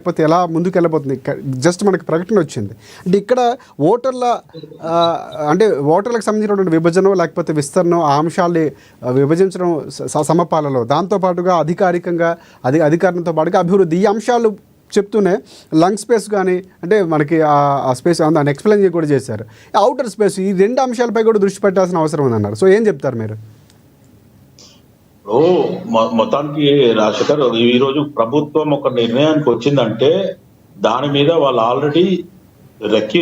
లేకపోతే ఎలా ముందుకు వెళ్ళబోతుంది? జస్ట్ మనకి ప్రకటన వచ్చింది అంటే ఇక్కడ ఓటర్ల అంటే ఓటర్లకు సంబంధించినటువంటి విభజన లేకపోతే విస్తరణ ఆ అంశాల్ని విభజించడం సమపాలలో దాంతోపాటుగా అధికారికంగా అధికారంతో పాటుగా అభివృద్ధి ఈ అంశాలు చెప్తూనే లంగ్ స్పేస్ కానీ అంటే మనకి ఆ స్పేస్ దాన్ని ఎక్స్ప్లెయిన్ కూడా చేశారు. అవుటర్ స్పేస్ ఈ రెండు అంశాలపై కూడా దృష్టి పెట్టాల్సిన అవసరం ఉందన్నారు. సో ఏం చెప్తారు మీరు? మొత్తానికి రాజశేఖర్ ఈరోజు ప్రభుత్వం ఒక నిర్ణయానికి వచ్చిందంటే దాని మీద వాళ్ళు ఆల్రెడీ రెక్కి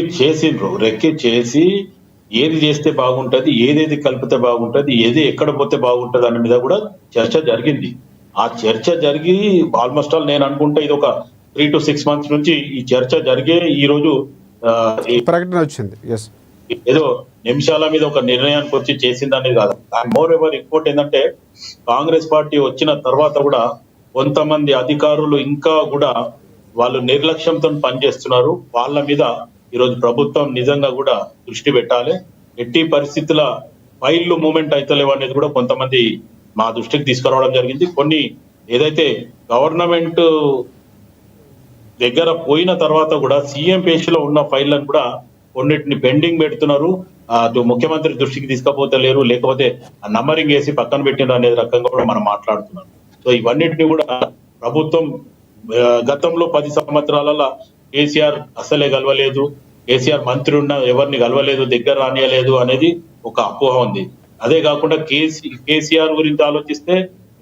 చేసి ఏది చేస్తే బాగుంటది, ఏదేది కలిపితే బాగుంటది, ఏది ఎక్కడ పోతే బాగుంటది అనే మీద కూడా చర్చ జరిగింది. ఆ చర్చ జరిగి ఆల్మోస్ట్ ఆల్ నేను అనుకుంటే ఇది ఒక 3 to 6 months నుంచి ఈ చర్చ జరిగే ఈ రోజు ప్రకటన వచ్చింది. ఏదో నిమిషాల మీద ఒక నిర్ణయానికి వచ్చి చేసింది అనేది కాదు. మోర్ ఎవర్ ఇంకోటి ఏంటంటే కాంగ్రెస్ పార్టీ వచ్చిన తర్వాత కూడా కొంతమంది అధికారులు ఇంకా కూడా వాళ్ళు నిర్లక్ష్యంతో పనిచేస్తున్నారు. వాళ్ళ మీద ఈరోజు ప్రభుత్వం నిజంగా కూడా దృష్టి పెట్టాలి. ఎట్టి పరిస్థితుల ఫైళ్లు మూమెంట్ అయితలేవు అనేది కూడా కొంతమంది మా దృష్టికి తీసుకురావడం జరిగింది. కొన్ని ఏదైతే గవర్నమెంట్ దగ్గర పోయిన తర్వాత కూడా సీఎం పేషీలో ఉన్న ఫైళ్లను కూడా కొన్నిటిని పెండింగ్ పెడుతున్నారు. అటు ముఖ్యమంత్రి దృష్టికి తీసుకపోతలేరు, లేకపోతే నంబరింగ్ వేసి పక్కన పెట్టిన అనే రకంగా కూడా మనం మాట్లాడుతున్నాం. సో ఇవన్నిటిని కూడా ప్రభుత్వం గతంలో 10 సంవత్సరాలలో కేసీఆర్ అసలే గెలవలేదు, కేసీఆర్ మంత్రి ఉన్న ఎవరిని గెలవలేదు, దగ్గర రానియలేదు అనేది ఒక అపోహ ఉంది. అదే కాకుండా కేసీఆర్ గురించి ఆలోచిస్తే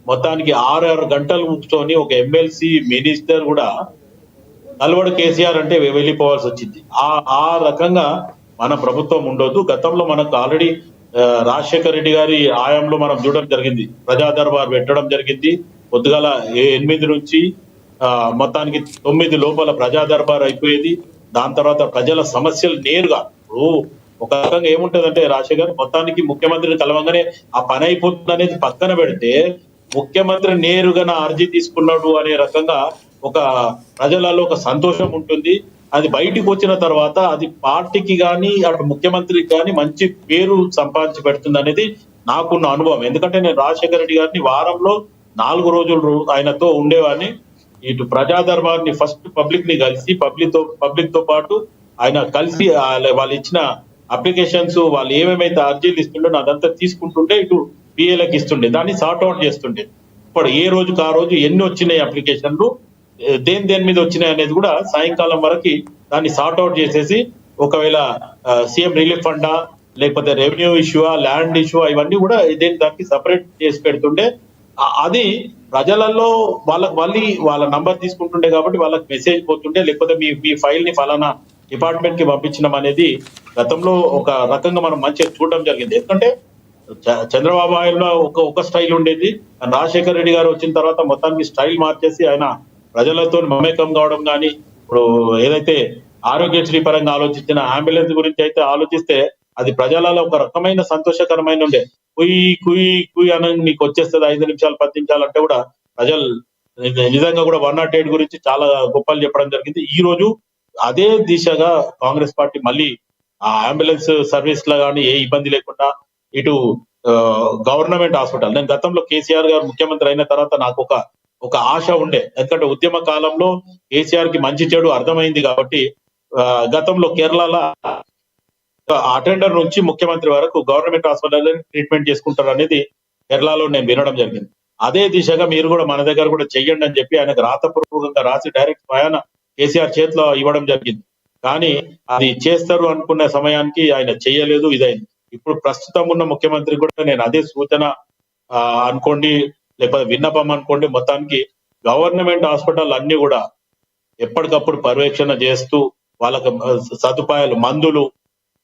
మొత్తానికి 6 గంటలు కూర్చొని ఒక ఎమ్మెల్సీ మినిస్టర్ కూడా కలవడు కేసీఆర్ అంటే వెళ్ళిపోవాల్సి వచ్చింది. ఆ రకంగా మన ప్రభుత్వం ఉండొద్దు. గతంలో మనకు ఆల్రెడీ రాజశేఖర రెడ్డి గారి ఆయంలో మనం చూడడం జరిగింది. ప్రజా దర్బార్ పెట్టడం జరిగింది. పొద్దుగాల 8 నుంచి మొత్తానికి 9 లోపల ప్రజా దర్బార్ అయిపోయేది. దాని తర్వాత ప్రజల సమస్యలు నేరుగా ఒక రకంగా ఏముంటదంటే రాజశేఖర్ మొత్తానికి ముఖ్యమంత్రిని కలవంగానే ఆ పని అయిపోతుంది అనేది పక్కన పెడితే ముఖ్యమంత్రి నేరుగా నా అర్జీ తీసుకున్నాడు అనే రకంగా ఒక ప్రజలలో ఒక సంతోషం ఉంటుంది. అది బయటికి వచ్చిన తర్వాత అది పార్టీకి కానీ అటు ముఖ్యమంత్రికి కానీ మంచి పేరు సంపాదించి పెడుతుంది అనేది నాకున్న అనుభవం. ఎందుకంటే నేను రాజశేఖర రెడ్డి గారిని వారంలో 4 రోజులు ఆయనతో ఉండేవాడిని. ఇటు ప్రజా దర్బార్ని ఫస్ట్ పబ్లిక్ ని కలిసి పబ్లిక్ తో పాటు ఆయన కలిసి వాళ్ళు ఇచ్చిన అప్లికేషన్స్ వాళ్ళు ఏమేమైతే అర్జీలు ఇస్తుండే అదంతా తీసుకుంటుంటే ఇటు పిఏలకు ఇస్తుండే, దాన్ని సార్ట్ అవుట్ చేస్తుండే. ఇప్పుడు ఏ రోజుకి ఆ రోజు ఎన్ని వచ్చినాయి అప్లికేషన్లు, దేని మీద వచ్చినాయి అనేది కూడా సాయంకాలం వరకు దాన్ని సార్ట్ అవుట్ చేసేసి ఒకవేళ సీఎం రిలీఫ్ ఫండా లేకపోతే రెవెన్యూ ఇష్యూవా ల్యాండ్ ఇష్యూ ఇవన్నీ కూడా దానికి సపరేట్ చేసి పెడుతుండే. అది ప్రజలలో వాళ్ళకి మళ్ళీ వాళ్ళ నంబర్ తీసుకుంటుండే కాబట్టి వాళ్ళకి మెసేజ్ పోతుండే, లేకపోతే మీ ఫైల్ ని ఫలానా డిపార్ట్మెంట్ కి పంపించడం అనేది గతంలో ఒక రకంగా మనం మంచిగా చూడడం జరిగింది. ఎందుకంటే చంద్రబాబు ఆయనలో ఒక స్టైల్ ఉండేది. రాజశేఖర రెడ్డి గారు వచ్చిన తర్వాత మొత్తానికి స్టైల్ మార్చేసి ఆయన ప్రజలతో మమేకం కావడం కానీ, ఇప్పుడు ఏదైతే ఆరోగ్యశ్రీ పరంగా ఆలోచించిన అంబులెన్స్ గురించి అయితే ఆలోచిస్తే అది ప్రజలలో ఒక రకమైన సంతోషకరమైన ఉండే. కుయ్ అని మీకు వచ్చేస్తుంది 5 నిమిషాలు 10 నిమిషాలు అంటే కూడా ప్రజలు నిజంగా కూడా 108 గురించి చాలా గొప్పలు చెప్పడం జరిగింది. ఈ రోజు అదే దిశగా కాంగ్రెస్ పార్టీ మళ్ళీ ఆ అంబులెన్స్ సర్వీస్ లో కానీ ఏ ఇబ్బంది లేకుండా ఇటు గవర్నమెంట్ హాస్పిటల్, నేను గతంలో కేసీఆర్ గారు ముఖ్యమంత్రి అయిన తర్వాత నాకు ఒక ఆశ ఉండే. ఎందుకంటే ఉద్యమ కాలంలో కేసీఆర్ కి మంచి చెడు అర్థమైంది కాబట్టి గతంలో కేరళలో అటెండర్ నుంచి ముఖ్యమంత్రి వరకు గవర్నమెంట్ హాస్పిటల్ ట్రీట్మెంట్ చేసుకుంటారు అనేది కేరళలో నేను వినడం జరిగింది. అదే దిశగా మీరు కూడా మన దగ్గర కూడా చెయ్యండి అని చెప్పి ఆయనకు రాతపూర్వకంగా రాసి డైరెక్ట్ స్వయాన కేసీఆర్ చేతిలో ఇవ్వడం జరిగింది. కానీ అది చేస్తారు అనుకున్న సమయానికి ఆయన చెయ్యలేదు, ఇదైంది. ఇప్పుడు ప్రస్తుతం ఉన్న ముఖ్యమంత్రి కూడా నేను అదే సూచన అనుకోండి లేకపోతే విన్నపం అనుకోండి, మొత్తానికి గవర్నమెంట్ హాస్పిటల్ అన్ని కూడా ఎప్పటికప్పుడు పర్యవేక్షణ చేస్తూ వాళ్ళకి సదుపాయాలు మందులు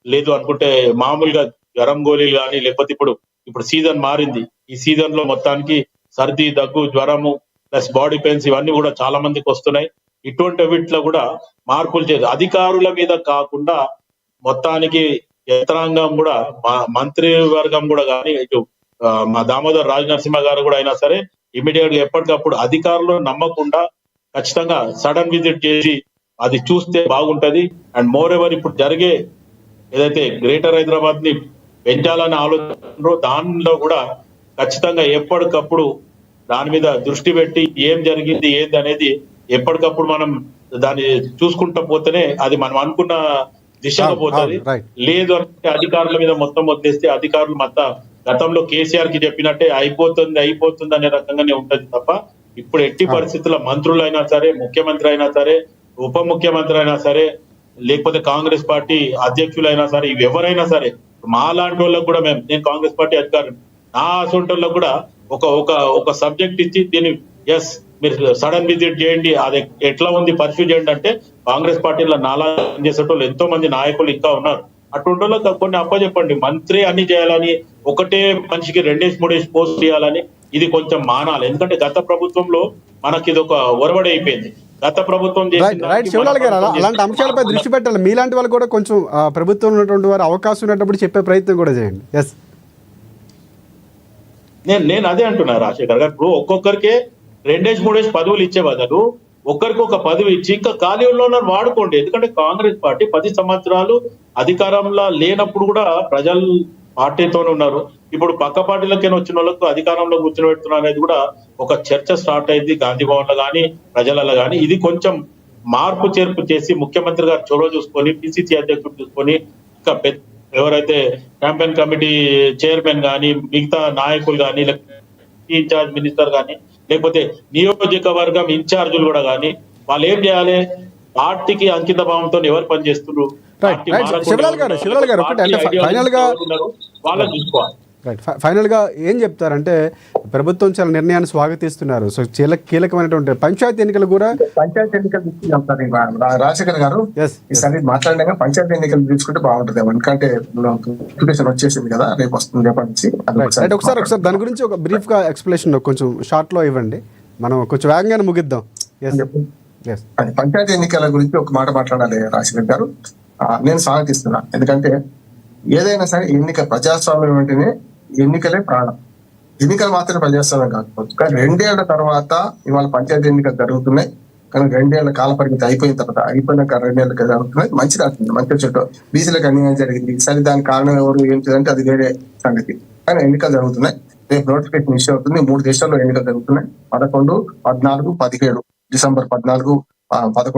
లేదు అనుకుంటే మామూలుగా జ్వరం గోళీలు కానీ, లేకపోతే ఇప్పుడు సీజన్ మారింది. ఈ సీజన్ లో మొత్తానికి సర్ది దగ్గు జ్వరము ప్లస్ బాడీ పెయిన్స్ ఇవన్నీ కూడా చాలా మందికి వస్తున్నాయి. ఇటువంటి వీటిలో కూడా మార్పులు చేయాలి. అధికారుల మీద కాకుండా మొత్తానికి యంత్రాంగం కూడా మంత్రి వర్గం కూడా కానీ ఇటు మా దామోదర్ రాజనరసింహ గారు కూడా అయినా సరే ఇమీడియట్ గా ఎప్పటికప్పుడు అధికారులు నమ్మకుండా ఖచ్చితంగా సడన్ విజిట్ చేసి అది చూస్తే బాగుంటది. అండ్ మోర్ ఎవర్ ఇప్పుడు జరిగే ఏదైతే గ్రేటర్ హైదరాబాద్ ని పెంచాలని ఆలోచన దానిలో కూడా ఖచ్చితంగా ఎప్పటికప్పుడు దాని మీద దృష్టి పెట్టి ఏం జరిగింది ఏంది అనేది ఎప్పటికప్పుడు మనం దాన్ని చూసుకుంటా పోతేనే అది మనం అనుకున్న దిశగా అవును, పోతుంది. అవును, right. లేదు అంటే అధికారుల మీద మొత్తం వదిలేస్తే అధికారులు మొత్తం గతంలో కేసీఆర్ కి చెప్పినట్టే అయిపోతుంది అనే రకంగానే ఉంటది తప్ప ఇప్పుడు ఎట్టి అవును. పరిస్థితుల్లో మంత్రులైనా సరే, ముఖ్యమంత్రి అయినా సరే, ఉప ముఖ్యమంత్రి అయినా సరే, లేకపోతే కాంగ్రెస్ పార్టీ అధ్యక్షులైనా సరే, ఇవి ఎవరైనా సరే మా లాంటి వాళ్ళకు కూడా నేను కాంగ్రెస్ పార్టీ అధికారి, నా అసొంటోళ్ళకు కూడా ఒక ఒక ఒక సబ్జెక్ట్ ఇచ్చి దీన్ని ఎస్ మీరు సడన్ విజిట్ చేయండి, అది ఎట్లా ఉంది పర్సూ చేయండి అంటే కాంగ్రెస్ పార్టీలో నాలా చేసేటోళ్ళు ఎంతో మంది నాయకులు ఇంకా ఉన్నారు. అటువంటి వాళ్ళకి కొన్ని అప్పచెప్పండి. మంత్రి అన్ని చేయాలని, ఒకటే మనిషికి 2-3 పోస్ట్ చేయాలని ఇది కొంచెం మానాలి. ఎందుకంటే గత ప్రభుత్వంలో మనకి ఇది ఒక ఒరవడి అయిపోయింది. గత ప్రభుత్వం రైట్ చేసిన రైట్ దానికి శివలాల్ గారు మన ప్రభుత్వం అలాంటి అంశాలపై దృష్టి పెట్టాలి. మీలాంటి వాళ్ళు కూడా కొంచెం ప్రభుత్వం ఉన్నటువంటి వారు అవకాశం ఉన్నప్పుడు చెప్పే ప్రయత్నం కూడా చేయండి. ఎస్, నేను అదే అంటున్నా రాజశేఖర్ గారు. ఇప్పుడు ఒక్కొక్కరికే 2-3 పదవులు ఇచ్చే బదులు ఒక్కరికి ఒక పదవి ఇచ్చి ఇంకా ఖాళీ ఉన్న వాడుకోండి. ఎందుకంటే కాంగ్రెస్ పార్టీ 10 సంవత్సరాలు అధికారంలో లేనప్పుడు కూడా ప్రజలు పార్టీతోనే ఉన్నారు. ఇప్పుడు పక్క పార్టీలకైనా వచ్చిన వాళ్ళకు అధికారంలో కూర్చోబెడుతున్నారు అనేది కూడా ఒక చర్చ స్టార్ట్ అయింది గాంధీ భవన్ లో కానీ ప్రజలలో కానీ. ఇది కొంచెం మార్పు చేర్పు చేసి ముఖ్యమంత్రి గారు చొరవ చూసుకొని, పిసిసి అధ్యక్షుడు చూసుకొని, ఇంకా ఎవరైతే క్యాంపెయిన్ కమిటీ చైర్మన్ కానీ, మిగతా నాయకులు కానీ, ఇన్ఛార్జ్ మినిస్టర్ కానీ, లేకపోతే నియోజకవర్గం ఇన్ఛార్జీలు కూడా కానీ వాళ్ళు ఏం చేయాలి? పార్టీకి అంకిత భావంతో ఎవరు పనిచేస్తున్నారు, రైట్ రైట్ శివలాల్ గారు ఒకటి అంటే ఫైనల్గా వాళ్ళని చూసుకోవాలి. రైట్ ఫైనల్గా ఏం చెప్తారంటే ప్రభుత్వం చాలా నిర్ణయాన్ని స్వాగతిస్తున్నారు. సో కీలకమైనటువంటి పంచాయతీ ఎన్నికలు కూడా పంచాయతీ ఎన్నికలు తీసుకుంటారు రాజశేఖర్ గారు. ఎస్ ఈసారి మాట్లాడినాక పంచాయతీ ఎన్నికలు తీసుకుంటే బాగుంటుంది. ఎందుకంటే నోటిఫికేషన్ వచ్చేసింది కదా, రేపు వస్తుంది రేపటి నుంచి. రైట్ ఒకసారి దాని గురించి ఒక బ్రీఫ్ గా ఎక్స్ప్లెనేషన్ కొంచెం షార్ట్ లో ఇవ్వండి, మనం కొంచెం వేగంగానే ముగిద్దాం. ఎస్ అది పంచాయతీ ఎన్నికల గురించి ఒక మాట మాట్లాడాలి రాజశేఖర్ గారు. నేను స్వాగతిస్తున్నా. ఎందుకంటే ఏదైనా సరే ప్రజాస్వామ్యం అంటేనే ఎన్నికలే ప్రాణం. ఎన్నికలు మాత్రమే ప్రజాస్వామ్యం కాకపోవచ్చు. కానీ 2 ఏళ్ల తర్వాత ఇవాళ పంచాయతీ ఎన్నికలు జరుగుతున్నాయి. కానీ 2 ఏళ్ల కాల పరిమితి అయిపోయినాక 2 ఏళ్ళకి జరుగుతున్నాయి. మంచిది అవుతుంది, మంచి చెట్టు. బీసీలకు అన్యాయం జరిగింది, సరే దానికి కారణం ఎవరు ఏంటిదంటే అది వేరే సంగతి. కానీ ఎన్నికలు జరుగుతున్నాయి. రేపు నోటిఫికేషన్ ఇష్యూ అవుతుంది. 3 దేశాల్లో ఎన్నికలు జరుగుతున్నాయి. 11, 14, 17 డిసెంబర్ 14, 11